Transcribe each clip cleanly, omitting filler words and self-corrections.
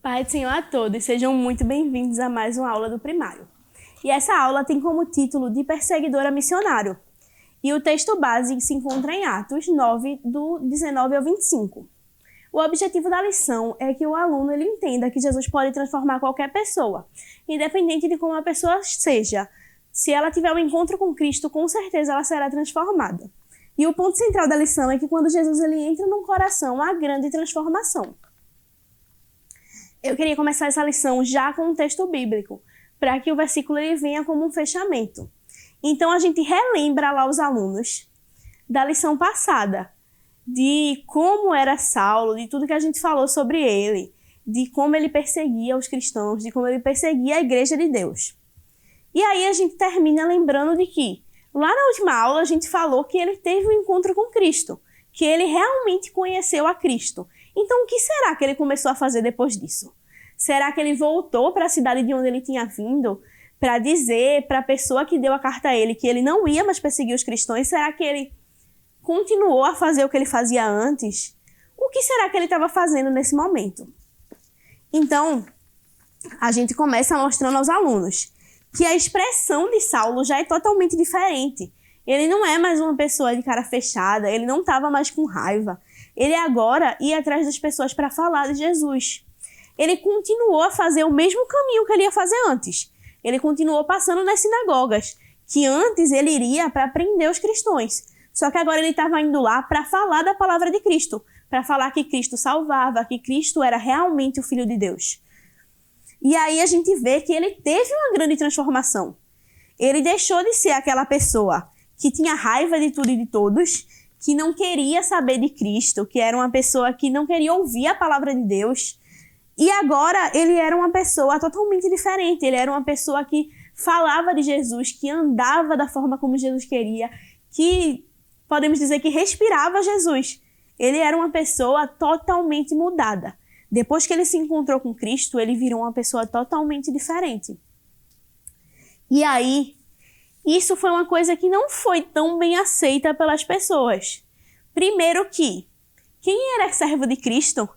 Pai do Senhor a todos, sejam muito bem-vindos a mais uma aula do primário. E essa aula tem como título de Perseguidora Missionário. E o texto base se encontra em Atos 9, do 19 ao 25. O objetivo da lição é que o aluno ele entenda que Jesus pode transformar qualquer pessoa, independente de como a pessoa seja. Se ela tiver um encontro com Cristo, com certeza ela será transformada. E o ponto central da lição é que quando Jesus ele entra num coração, há grande transformação. Eu queria começar essa lição já com um texto bíblico, para que o versículo ele venha como um fechamento. Então a gente relembra lá os alunos da lição passada, de como era Saulo, de tudo que a gente falou sobre ele, de como ele perseguia os cristãos, de como ele perseguia a igreja de Deus. E aí a gente termina lembrando de que, lá na última aula, a gente falou que ele teve um encontro com Cristo, que ele realmente conheceu a Cristo. Então, o que será que ele começou a fazer depois disso? Será que ele voltou para a cidade de onde ele tinha vindo para dizer para a pessoa que deu a carta a ele que ele não ia mais perseguir os cristãos? Será que ele continuou a fazer o que ele fazia antes? O que será que ele estava fazendo nesse momento? Então, a gente começa mostrando aos alunos que a expressão de Saulo já é totalmente diferente. Ele não é mais uma pessoa de cara fechada, ele não estava mais com raiva. Ele agora ia atrás das pessoas para falar de Jesus. Ele continuou a fazer o mesmo caminho que ele ia fazer antes. Ele continuou passando nas sinagogas, que antes ele iria para prender os cristãos. Só que agora ele estava indo lá para falar da palavra de Cristo, para falar que Cristo salvava, que Cristo era realmente o Filho de Deus. E aí a gente vê que ele teve uma grande transformação. Ele deixou de ser aquela pessoa que tinha raiva de tudo e de todos, que não queria saber de Cristo, que era uma pessoa que não queria ouvir a palavra de Deus. E agora ele era uma pessoa totalmente diferente. Ele era uma pessoa que falava de Jesus, que andava da forma como Jesus queria, que podemos dizer que respirava Jesus. Ele era uma pessoa totalmente mudada. Depois que ele se encontrou com Cristo, ele virou uma pessoa totalmente diferente. E aí, isso foi uma coisa que não foi tão bem aceita pelas pessoas. Primeiro que, quem era servo de Cristo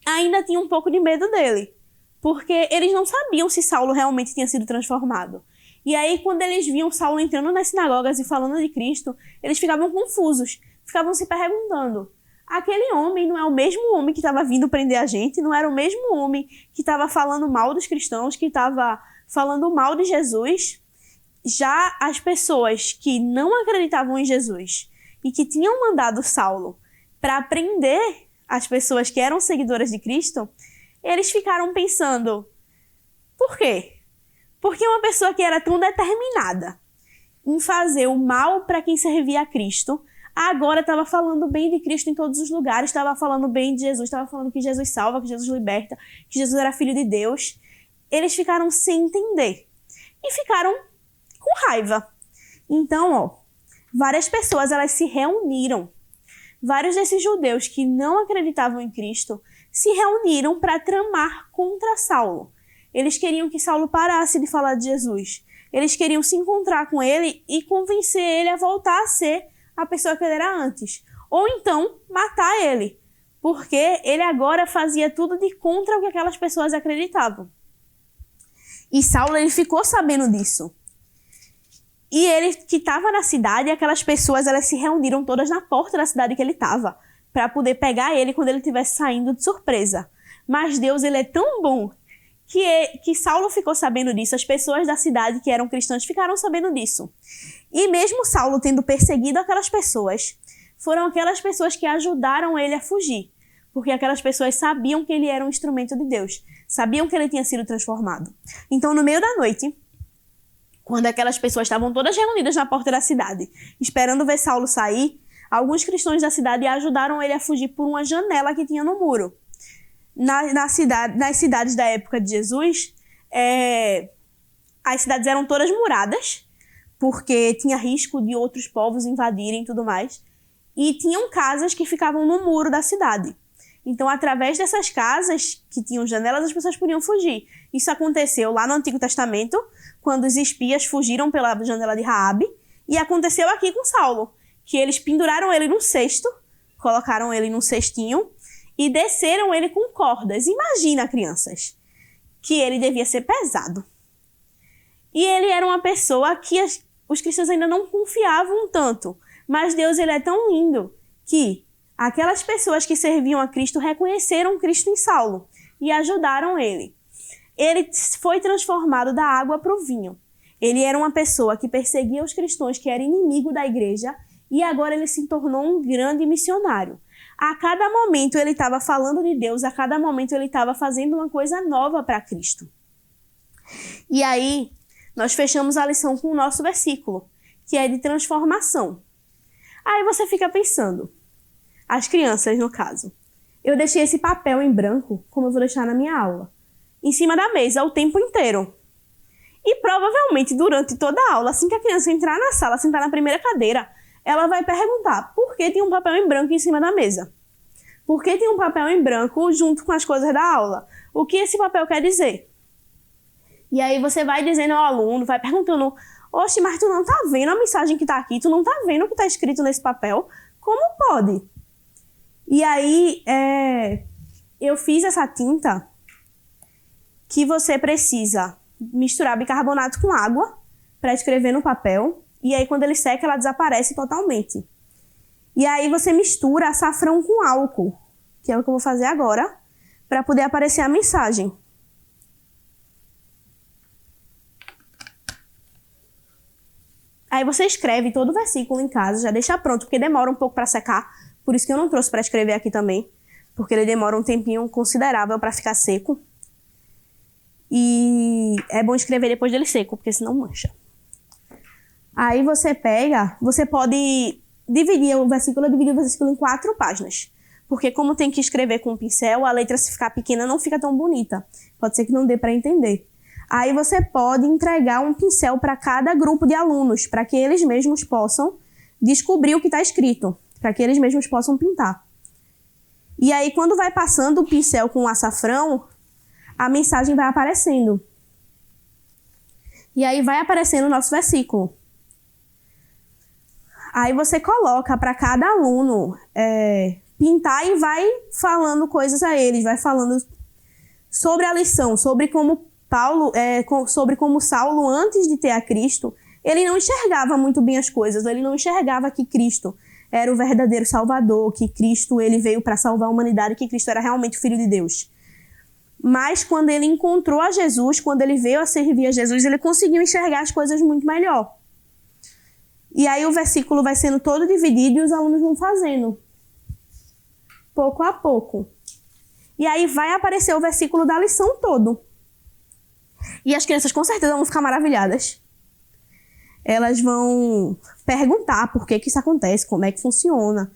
ainda tinha um pouco de medo dele, porque eles não sabiam se Saulo realmente tinha sido transformado. E aí, quando eles viam Saulo entrando nas sinagogas e falando de Cristo, eles ficavam confusos, ficavam se perguntando: aquele homem não é o mesmo homem que estava vindo prender a gente? Não era o mesmo homem que estava falando mal dos cristãos, que estava falando mal de Jesus? Já as pessoas que não acreditavam em Jesus e que tinham mandado Saulo para prender as pessoas que eram seguidoras de Cristo, eles ficaram pensando: por quê? Porque uma pessoa que era tão determinada em fazer o mal para quem servia a Cristo, agora estava falando bem de Cristo em todos os lugares, estava falando bem de Jesus, estava falando que Jesus salva, que Jesus liberta, que Jesus era filho de Deus. Eles ficaram sem entender e ficaram com raiva. Então, várias pessoas elas se reuniram. Vários desses judeus que não acreditavam em Cristo se reuniram para tramar contra Saulo. Eles queriam que Saulo parasse de falar de Jesus. Eles queriam se encontrar com ele e convencer ele a voltar a ser a pessoa que ele era antes. Ou então, matar ele. Porque ele agora fazia tudo de contra o que aquelas pessoas acreditavam. E Saulo ele ficou sabendo disso. E ele que estava na cidade, aquelas pessoas elas se reuniram todas na porta da cidade que ele estava, para poder pegar ele quando ele estivesse saindo de surpresa. Mas Deus ele é tão bom que Saulo ficou sabendo disso, as pessoas da cidade que eram cristãs ficaram sabendo disso. E mesmo Saulo tendo perseguido aquelas pessoas, foram aquelas pessoas que ajudaram ele a fugir, porque aquelas pessoas sabiam que ele era um instrumento de Deus, sabiam que ele tinha sido transformado. Então, no meio da noite, quando aquelas pessoas estavam todas reunidas na porta da cidade, esperando ver Saulo sair, alguns cristãos da cidade ajudaram ele a fugir por uma janela que tinha no muro. Nas cidades da época de Jesus, as cidades eram todas muradas, porque tinha risco de outros povos invadirem e tudo mais. E tinham casas que ficavam no muro da cidade. Então, através dessas casas que tinham janelas, as pessoas podiam fugir. Isso aconteceu lá no Antigo Testamento, quando os espias fugiram pela janela de Raabe, e aconteceu aqui com Saulo, que eles penduraram ele num cesto, colocaram ele num cestinho e desceram ele com cordas. Imagina, crianças, que ele devia ser pesado. E ele era uma pessoa que os cristãos ainda não confiavam tanto. Mas Deus, ele é tão lindo que aquelas pessoas que serviam a Cristo reconheceram Cristo em Saulo e ajudaram ele. Ele foi transformado da água para o vinho. Ele era uma pessoa que perseguia os cristãos, que era inimigo da igreja, e agora ele se tornou um grande missionário. A cada momento ele estava falando de Deus, a cada momento ele estava fazendo uma coisa nova para Cristo. E aí, nós fechamos a lição com o nosso versículo, que é de transformação. Aí você fica pensando, as crianças no caso, eu deixei esse papel em branco, como eu vou deixar na minha aula, em cima da mesa o tempo inteiro. E provavelmente durante toda a aula, assim que a criança entrar na sala, sentar na primeira cadeira, ela vai perguntar por que tem um papel em branco em cima da mesa? Por que tem um papel em branco junto com as coisas da aula? O que esse papel quer dizer? E aí você vai dizendo ao aluno, vai perguntando, oxe, mas tu não tá vendo a mensagem que tá aqui? Tu não tá vendo o que tá escrito nesse papel? Como pode? E aí, eu fiz essa tinta que você precisa misturar bicarbonato com água para escrever no papel. E aí, quando ele seca, ela desaparece totalmente. E aí, você mistura açafrão com álcool, que é o que eu vou fazer agora, para poder aparecer a mensagem. Aí você escreve todo o versículo em casa, já deixa pronto, porque demora um pouco para secar. Por isso que eu não trouxe para escrever aqui também, porque ele demora um tempinho considerável para ficar seco. E é bom escrever depois dele seco, porque senão mancha. Aí você pode dividir o versículo em 4 páginas. Porque como tem que escrever com pincel, a letra, se ficar pequena, não fica tão bonita. Pode ser que não dê para entender. Aí você pode entregar um pincel para cada grupo de alunos, para que eles mesmos possam descobrir o que está escrito, para que eles mesmos possam pintar. E aí, quando vai passando o pincel com o açafrão, a mensagem vai aparecendo. E aí vai aparecendo o nosso versículo. Aí você coloca para cada aluno pintar e vai falando coisas a eles, vai falando sobre a lição, sobre como Saulo, antes de ter a Cristo, ele não enxergava muito bem as coisas, ele não enxergava que Cristo era o verdadeiro Salvador, que Cristo ele veio para salvar a humanidade, que Cristo era realmente o Filho de Deus. Mas quando ele encontrou a Jesus, quando ele veio a servir a Jesus, ele conseguiu enxergar as coisas muito melhor. E aí o versículo vai sendo todo dividido e os alunos vão fazendo, pouco a pouco. E aí vai aparecer o versículo da lição todo. E as crianças com certeza vão ficar maravilhadas. Elas vão perguntar por que isso acontece, como é que funciona.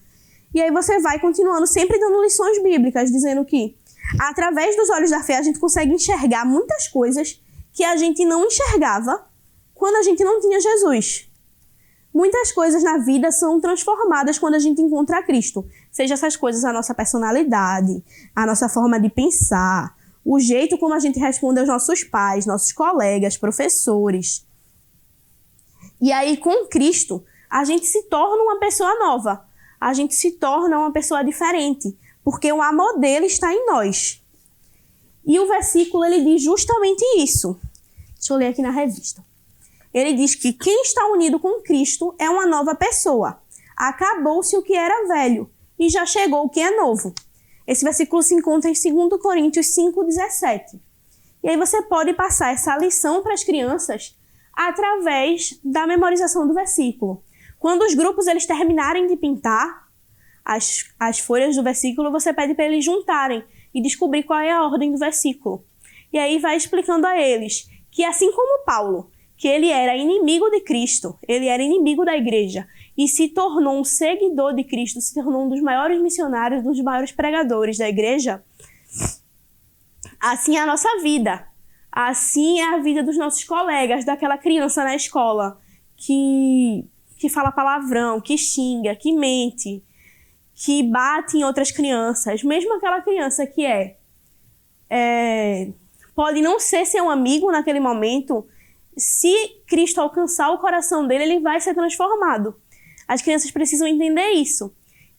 E aí você vai continuando sempre dando lições bíblicas, dizendo que através dos olhos da fé a gente consegue enxergar muitas coisas que a gente não enxergava quando a gente não tinha Jesus. Muitas coisas na vida são transformadas quando a gente encontra Cristo. Seja essas coisas a nossa personalidade, a nossa forma de pensar, o jeito como a gente responde aos nossos pais, nossos colegas, professores. E aí, com Cristo, a gente se torna uma pessoa nova. A gente se torna uma pessoa diferente, porque o amor dele está em nós. E o versículo, ele diz justamente isso. Deixa eu ler aqui na revista. Ele diz que quem está unido com Cristo é uma nova pessoa. Acabou-se o que era velho e já chegou o que é novo. Esse versículo se encontra em 2 Coríntios 5,17. E aí você pode passar essa lição para as crianças através da memorização do versículo. Quando os grupos eles terminarem de pintar as folhas do versículo, você pede para eles juntarem e descobrir qual é a ordem do versículo. E aí vai explicando a eles que assim como Paulo, que ele era inimigo de Cristo, ele era inimigo da igreja e se tornou um seguidor de Cristo, se tornou um dos maiores missionários, um dos maiores pregadores da igreja, assim é a nossa vida. Assim é a vida dos nossos colegas, daquela criança na escola que fala palavrão, que xinga, que mente, que bate em outras crianças. Mesmo aquela criança que pode não ser seu amigo naquele momento, se Cristo alcançar o coração dele, ele vai ser transformado. As crianças precisam entender isso,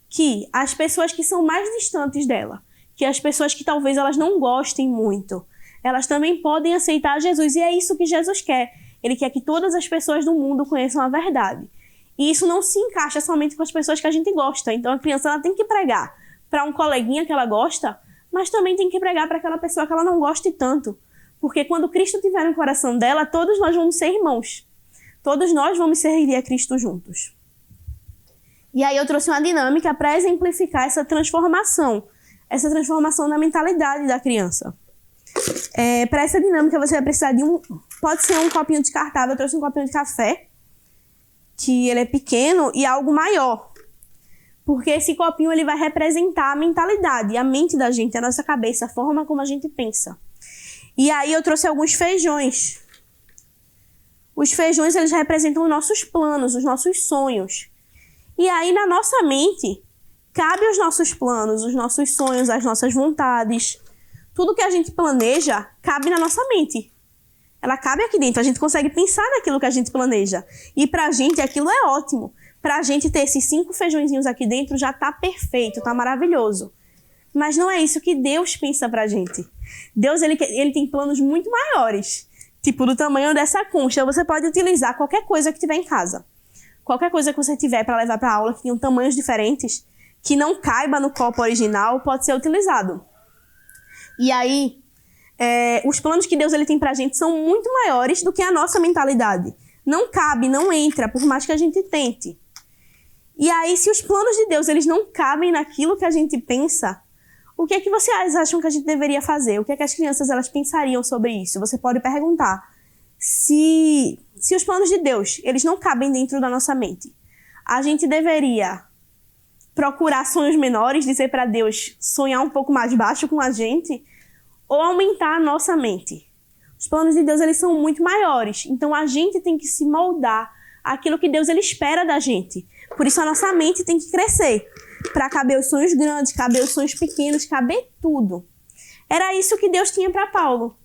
que as pessoas que são mais distantes dela, que as pessoas que talvez elas não gostem muito, elas também podem aceitar Jesus. E é isso que Jesus quer. Ele quer que todas as pessoas do mundo conheçam a verdade. E isso não se encaixa somente com as pessoas que a gente gosta. Então a criança ela tem que pregar para um coleguinha que ela gosta, mas também tem que pregar para aquela pessoa que ela não goste tanto. Porque quando Cristo estiver no coração dela, todos nós vamos ser irmãos. Todos nós vamos servir a Cristo juntos. E aí eu trouxe uma dinâmica para exemplificar essa transformação na mentalidade da criança. Para essa dinâmica você vai precisar de pode ser um copinho descartável, eu trouxe um copinho de café, que ele é pequeno, e algo maior. Porque esse copinho ele vai representar a mentalidade, a mente da gente, a nossa cabeça, a forma como a gente pensa. E aí eu trouxe alguns feijões. Os feijões eles representam os nossos planos, os nossos sonhos. E aí na nossa mente cabe os nossos planos, os nossos sonhos, as nossas vontades. Tudo que a gente planeja cabe na nossa mente. Ela cabe aqui dentro, a gente consegue pensar naquilo que a gente planeja. E pra gente aquilo é ótimo. Pra gente ter esses 5 feijõezinhos aqui dentro já tá perfeito, tá maravilhoso. Mas não é isso que Deus pensa pra gente. Deus ele tem planos muito maiores. Tipo do tamanho dessa concha. Você pode utilizar qualquer coisa que tiver em casa. Qualquer coisa que você tiver para levar pra aula, que tenham tamanhos diferentes, que não caiba no copo original, pode ser utilizado. E aí, os planos que Deus ele tem pra gente são muito maiores do que a nossa mentalidade. Não cabe, não entra, por mais que a gente tente. E aí, se os planos de Deus eles não cabem naquilo que a gente pensa, o que é que vocês acham que a gente deveria fazer? O que é que as crianças elas pensariam sobre isso? Você pode perguntar. Se os planos de Deus eles não cabem dentro da nossa mente, a gente deveria procurar sonhos menores, dizer para Deus sonhar um pouco mais baixo com a gente, ou aumentar a nossa mente. Os planos de Deus eles são muito maiores, então a gente tem que se moldar àquilo que Deus ele espera da gente. Por isso a nossa mente tem que crescer, para caber os sonhos grandes, caber os sonhos pequenos, caber tudo. Era isso que Deus tinha para Paulo.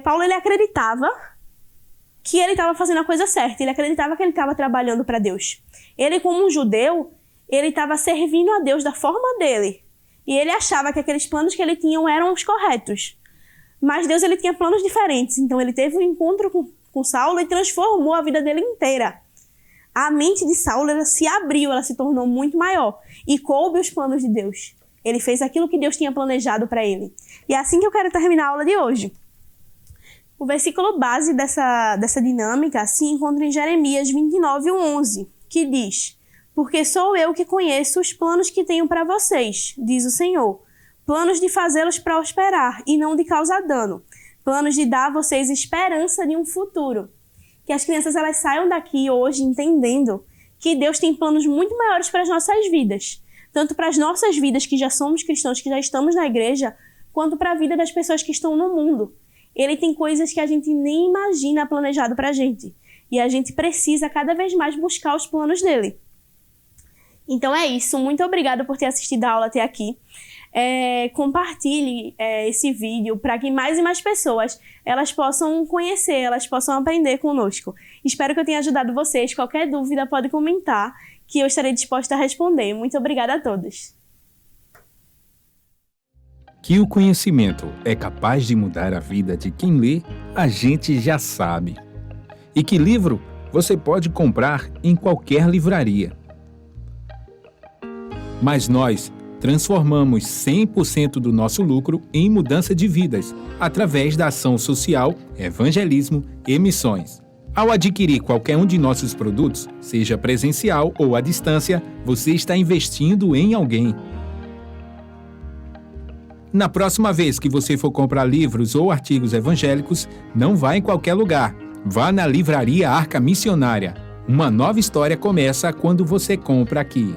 Paulo ele acreditava que ele estava fazendo a coisa certa, ele acreditava que ele estava trabalhando para Deus. Ele, como um judeu, ele estava servindo a Deus da forma dele. E ele achava que aqueles planos que ele tinha eram os corretos. Mas Deus ele tinha planos diferentes. Então ele teve um encontro com Saulo e transformou a vida dele inteira. A mente de Saulo ela se abriu, ela se tornou muito maior. E coube os planos de Deus. Ele fez aquilo que Deus tinha planejado para ele. E é assim que eu quero terminar a aula de hoje. O versículo base dessa dinâmica se encontra em Jeremias 29:11, que diz: porque sou eu que conheço os planos que tenho para vocês, diz o Senhor. Planos de fazê-los prosperar e não de causar dano. Planos de dar a vocês esperança de um futuro. Que as crianças elas saiam daqui hoje entendendo que Deus tem planos muito maiores para as nossas vidas. Tanto para as nossas vidas que já somos cristãos, que já estamos na igreja, quanto para a vida das pessoas que estão no mundo. Ele tem coisas que a gente nem imagina planejado para a gente. E a gente precisa cada vez mais buscar os planos dele. Então é isso, muito obrigada por ter assistido a aula até aqui. Compartilhe esse vídeo para que mais e mais pessoas elas possam conhecer, elas possam aprender conosco. Espero que eu tenha ajudado vocês. Qualquer dúvida pode comentar que eu estarei disposta a responder. Muito obrigada a todos. Que o conhecimento é capaz de mudar a vida de quem lê, a gente já sabe. E que livro você pode comprar em qualquer livraria. Mas nós transformamos 100% do nosso lucro em mudança de vidas, através da ação social, evangelismo e missões. Ao adquirir qualquer um de nossos produtos, seja presencial ou à distância, você está investindo em alguém. Na próxima vez que você for comprar livros ou artigos evangélicos, não vá em qualquer lugar. Vá na Livraria Arca Missionária. Uma nova história começa quando você compra aqui.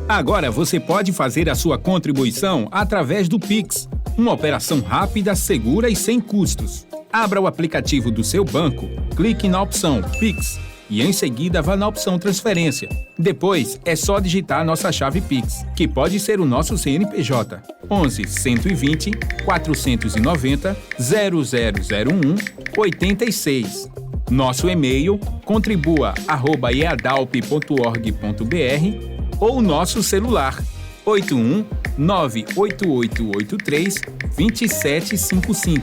Agora você pode fazer a sua contribuição através do Pix, uma operação rápida, segura e sem custos. Abra o aplicativo do seu banco, clique na opção Pix e em seguida vá na opção Transferência. Depois é só digitar nossa chave Pix, que pode ser o nosso CNPJ 11 120 490 0001 86. Nosso e-mail contribua@eadalp.org.br ou nosso celular 81 98883-2755.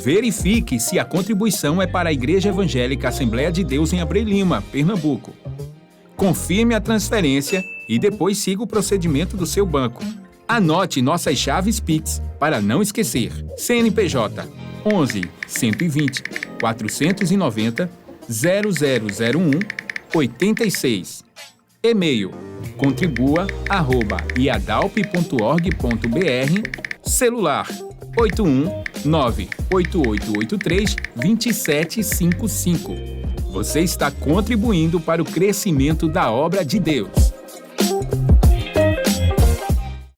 Verifique se a contribuição é para a Igreja Evangélica Assembleia de Deus em Abreu Lima, Pernambuco. Confirme a transferência e depois siga o procedimento do seu banco. Anote nossas chaves Pix para não esquecer. CNPJ 11 120 490 0001 86. E-mail contribua@iadalp.org.br. Celular 8198883-2755. Você está contribuindo para o crescimento da obra de Deus.